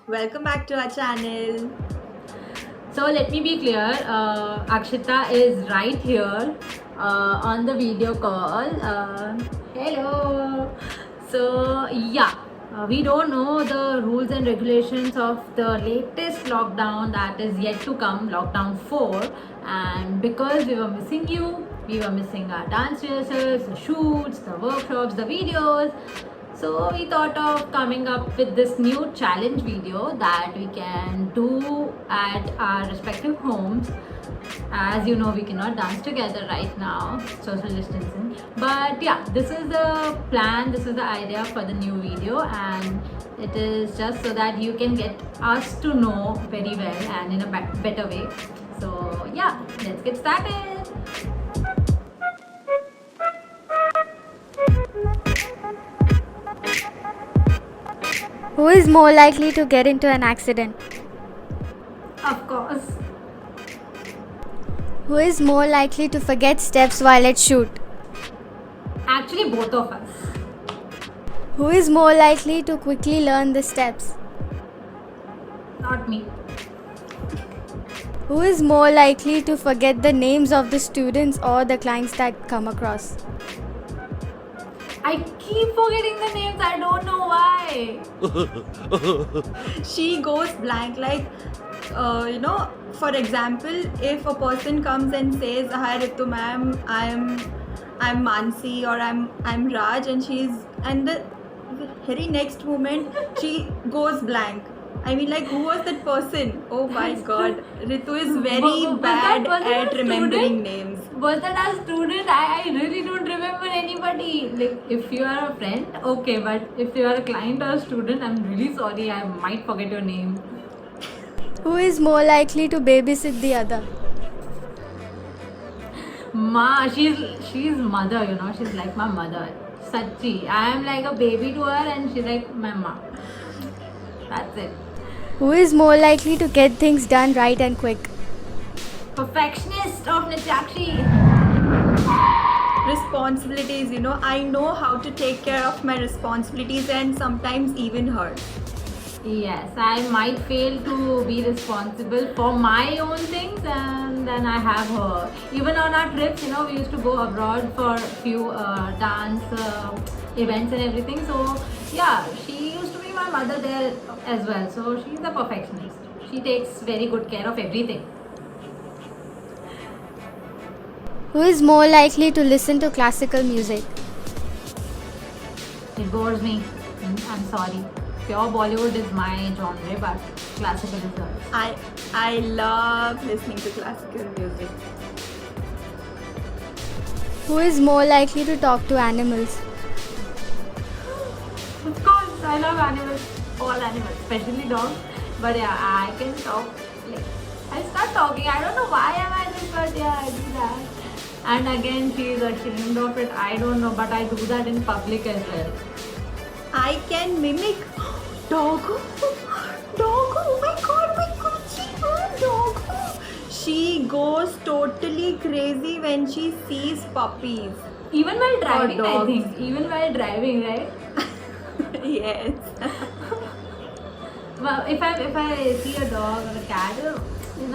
Welcome back to our channel. So let me be clear, Akshita is right here on the video call. Hello. So yeah, we don't know the rules and regulations of the latest lockdown that is yet to come, lockdown 4. And because we were missing you, we were missing our dance rehearsals, the shoots, the workshops, the videos. So we thought of coming up with this new challenge video that we can do at our respective homes. As you know, we cannot dance together right now, social distancing. But yeah, this is the plan, this is the idea for the new video, and it is just so that you can get us to know very well and in a better way. So yeah, let's get started. Who is more likely to get into an accident? Of course. Who is more likely to forget steps while at shoot? Actually, both of us. Who is more likely to quickly learn the steps? Not me. Who is more likely to forget the names of the students or the clients that come across? I keep forgetting the names, I don't know why. She goes blank for example, if a person comes and says, "Hi Ritu ma'am, I'm Mansi or I'm Raj," and the very next moment she goes blank. I mean, like, who was that person? Oh my god, Ritu is very bad at remembering names. Was that a student? I really don't remember anybody. Like, if you are a friend, okay, but if you are a client or a student, I'm really sorry, I might forget your name. Who is more likely to babysit the other? Ma, she's mother, you know, she's like my mother. Sachi. I am like a baby to her and she's like my mom. That's it. Who is more likely to get things done right and quick? Perfectionist of Nityakshi. Responsibilities, I know how to take care of my responsibilities and sometimes even her. Yes, I might fail to be responsible for my own things, and then I have her. Even on our trips, we used to go abroad for a few dance events and everything. So yeah, she used to be my mother there as well. So she's a perfectionist. She takes very good care of everything. Who is more likely to listen to classical music? It bores me. I'm sorry. Pure Bollywood is my genre, but classical is hers. I love listening to classical music. Who is more likely to talk to animals? Of course, I love animals, all animals, especially dogs. But yeah, I can talk. Like, I start talking. I don't know why am I this, but yeah, I do that. And again, she is ashamed of it. I don't know, but I do that in public as well. I can mimic. Doggo, oh my god, doggo. She goes totally crazy when she sees puppies. Even while driving, I dogs. think. Even while driving, right? Yes. Well, if I see a dog or a cat,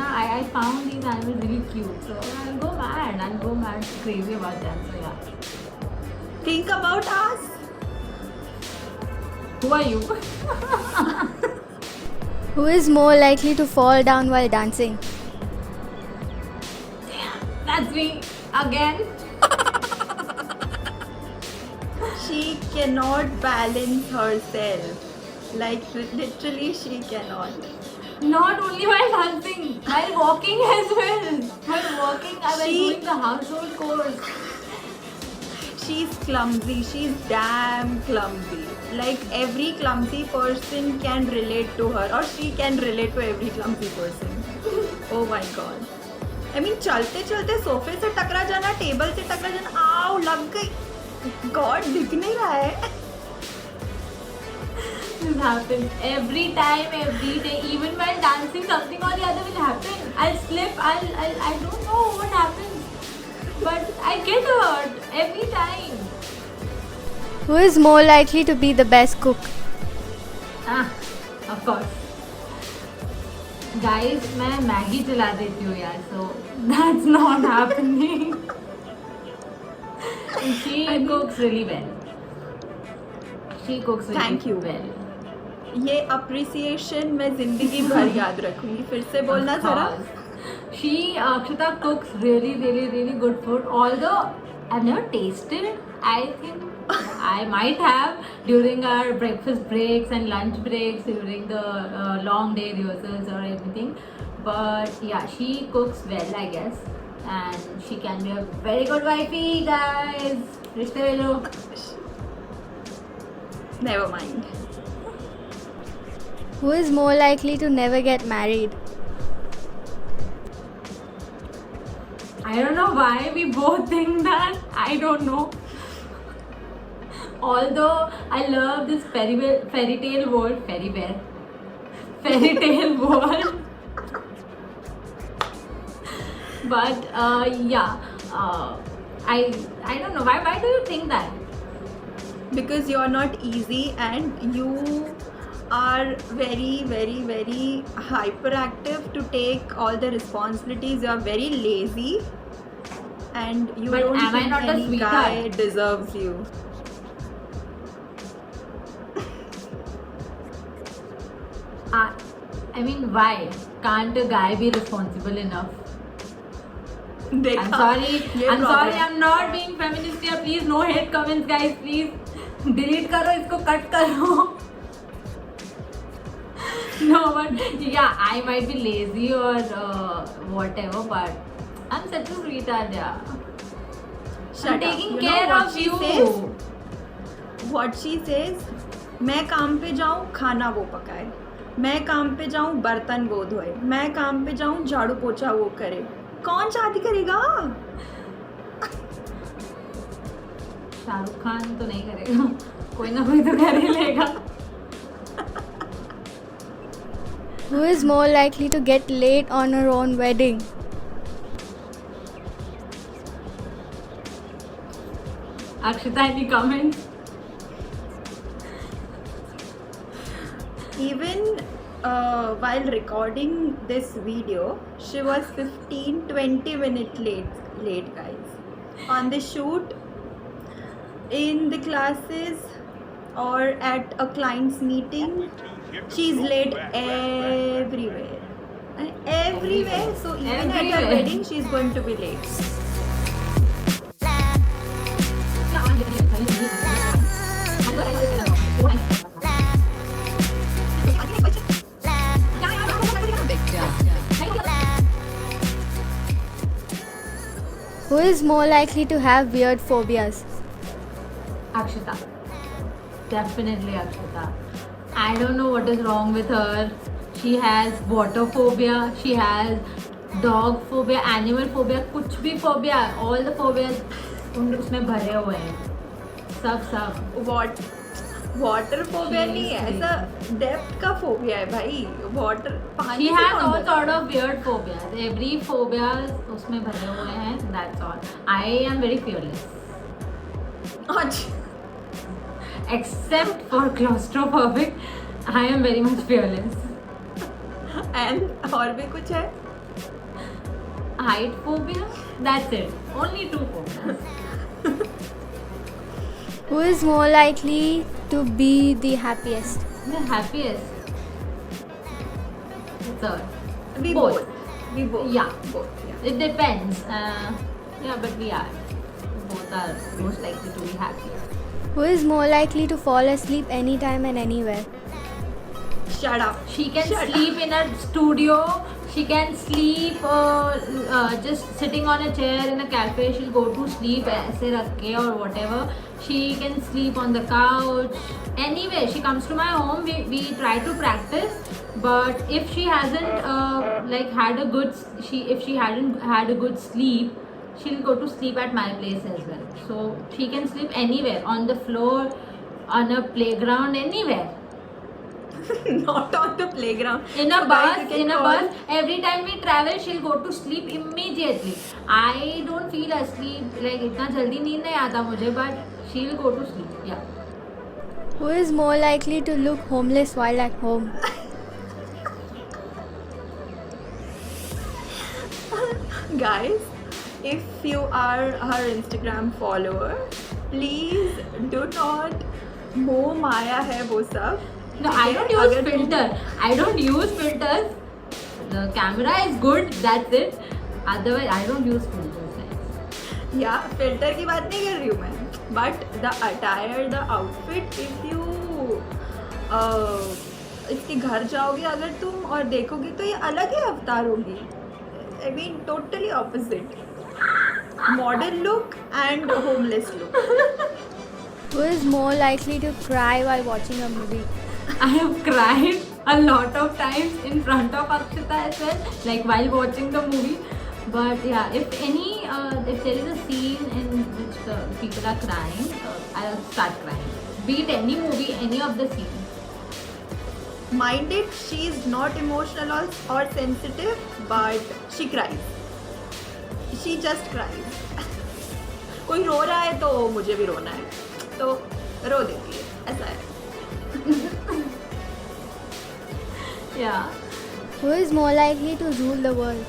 I found these animals really cute. So I'll go mad, crazy about them. So yeah. Think about us. Who are you? Who is more likely to fall down while dancing? That's me again. She cannot balance herself. Like, literally, she cannot. Not only while dancing, while walking as well. While walking, I was doing the household chores. She's clumsy. She's damn clumsy. Like, every clumsy person can relate to her, or she can relate to every clumsy person. Oh my god. I mean, चलते चलते सोफे से टकरा जाना, table से टकरा जाना, आओ लग गई. God, दिख नहीं रहा है. This happens every time, every day. Even while dancing, something or the other will happen. I'll slip. I don't know what happens, but I get hurt every time. Who is more likely to be the best cook? Of course. Guys मैं Maggi चला देती हूँ यार, so that's not happening. She cooks really well. She cooks really Thank you. well. ये appreciation मैं जिंदगी भर याद रखूंगी. फिर से बोलना जरा. She Akshita cooks really good food. Although I've never tasted it, I think I might have during our breakfast breaks and lunch breaks during the long day rehearsals or anything. But yeah, she cooks well, I guess, and she can be a very good wifey, guys. Rishte le lo. Never mind. Who is more likely to never get married? I don't know why we both think that. I don't know. Although I love this fairy tale world, fairy tale world. But yeah, I don't know why do you think that? Because you're not easy and you are very hyperactive to take all the responsibilities. You are very lazy and you But don't am I think not a any sweetheart? guy deserves you. I mean, why can't a guy be responsible enough? देखा, I'm sorry. ये I'm problem. sorry. I'm not being feminist here. Please, no hate comments, guys. Please, delete करो इसको, cut करो. No, but yeah, I might be lazy or whatever, but I'm such a sweetheart, yeah. Shut I'm up. taking You know care what of she you. says? What she says? मैं काम पे जाऊँ खाना वो पकाए, मैं काम पे जाऊँ बर्तन वो धोए, मैं काम पे जाऊँ झाड़ू पोछा वो करे. कौन शादी करेगा? शाहरुख खान तो नहीं करेगा, कोई ना कोई तो कर ही लेगा. Who is more likely to get late on her own wedding? Akshita, any comments? Even while recording this video, she was 15-20 minutes late, guys. On the shoot, in the classes, or at a client's meeting, she's late everywhere. Everywhere. So even at her Everywhere. wedding, she's going to be late. Who is more likely to have weird phobias? Akshita. Definitely Akshita. I don't know what is wrong with her. She has water phobia, she has dog phobia, animal phobia, कुछ भी phobia, all the phobias उसमें भरे हुए हैं. सब. Water phobia She नहीं है, is ऐसा डेप्थ का फोबिया है भाई. वाटर पानी She से has कौन all बचा? sort of weird phobias. Every phobia उसमें भरे हुए हैं. That's all. I am very fearless. अच्छा. Except for claustrophobic, I am very much fearless. And और भी कुछ है? Height phobia, that's it. Only 2 phobias. Who is more likely to be the happiest? The happiest. Third. We Both. both. We both. Yeah. Both. Yeah. It depends. Yeah, but we are. Both are most likely to be happy. Who is more likely to fall asleep anytime and anywhere? Shut up. She can Shut sleep in a studio. She can sleep just sitting on a chair in a cafe. She'll go to sleep ऐसे रख के or whatever. She can sleep on the couch. Anyway, she comes to my home. We try to practice. But if she hasn't if she hadn't had a good sleep, she'll go to sleep at my place as well. So she can sleep anywhere, on the floor, on a playground, anywhere. Not on the playground. In a So guys, you bus, can in a call- bus, every time we travel, she'll go to sleep immediately. I don't feel asleep, like इतना जल्दी नींद नहीं आता मुझे, but she'll go to sleep. Yeah. Who is more likely to look homeless while at home? guys, if you are her Instagram follower, please do not मोह माया है वो सब. No, I don't use अगर तुम- filter. I don't use filters. The camera is good. That's it. Otherwise, I don't use filters. Guys. या filter की बात नहीं कर रही हूँ मैं, but the attire, the outfit, if you इसके घर जाओगे अगर तुम और देखोगे तो ये अलग ही अवतार होगी. I mean totally opposite. Modern look and homeless look. Who is more likely to cry while watching a movie? I have cried a lot of times in front of Akshita as well, like while watching the movie. But yeah, if there is a scene in which the people are crying, I'll start crying. Be it any movie, any of the scenes. Mind it, she is not emotional or sensitive, but she cries. She just cries. कोई रो रहा है तो मुझे भी रोना है, तो रो देती है, ऐसा है. Yeah, Who is more likely to rule the world?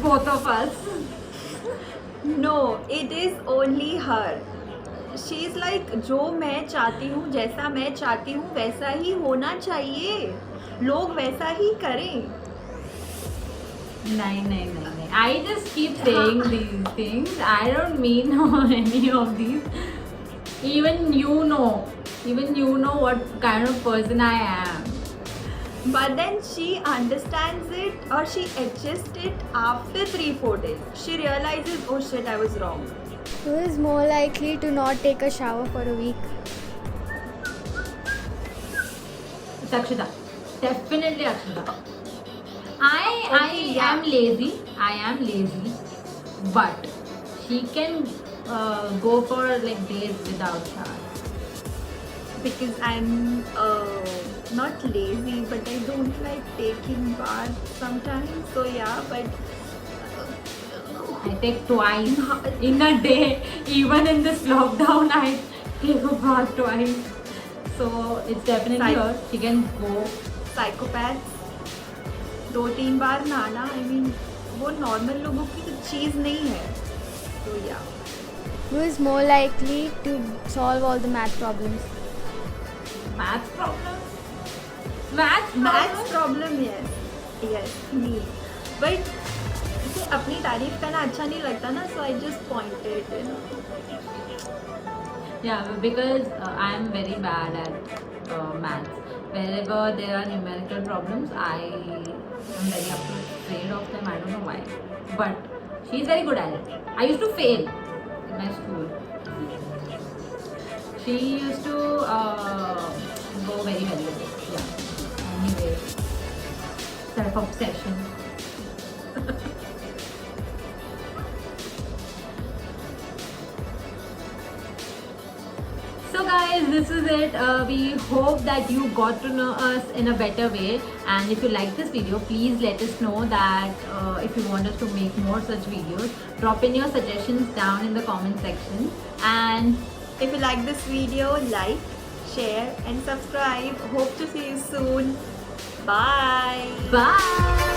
both of us. No, it is only her. She is like, जो मैं चाहती हूँ, जैसा मैं चाहती हूँ वैसा ही होना चाहिए, लोग वैसा ही करें. नहीं. I just keep saying these things. I don't mean any of these. Even you know what kind of person I am. But then she understands it, or she adjusts it after 3-4 days. She realizes, oh shit, I was wrong. Who is more likely to not take a shower for a week? It's Akshita. Definitely Akshita. I Okay, yeah. am lazy, but she can go for like days without shower. Because I'm not lazy, but I don't like taking baths sometimes. So yeah, but I take twice in a day. Even in this lockdown, I take a bath twice. So it's definitely her. She can go. psychopaths 2-3 बार नहाना, I mean वो normal लोगों की तो चीज़ नहीं है. तो या Who is more likely to solve all the math problems? Math problem. Maths problem, yes me. But इसे अपनी तारीफ करना अच्छा नहीं लगता ना, so I just pointed. Yeah, because I am very bad at maths. Wherever there are numerical problems, I am very afraid of them. I don't know why. But she is very good at it. I used to fail in my school. She used to go very well with it. Yeah. Anyway, self-obsession. So guys, this is it. We hope that you got to know us in a better way, and if you like this video, please let us know that if you want us to make more such videos. Drop in your suggestions down in the comment section, and If you like this video, like, share and subscribe. Hope to see you soon. Bye. bye.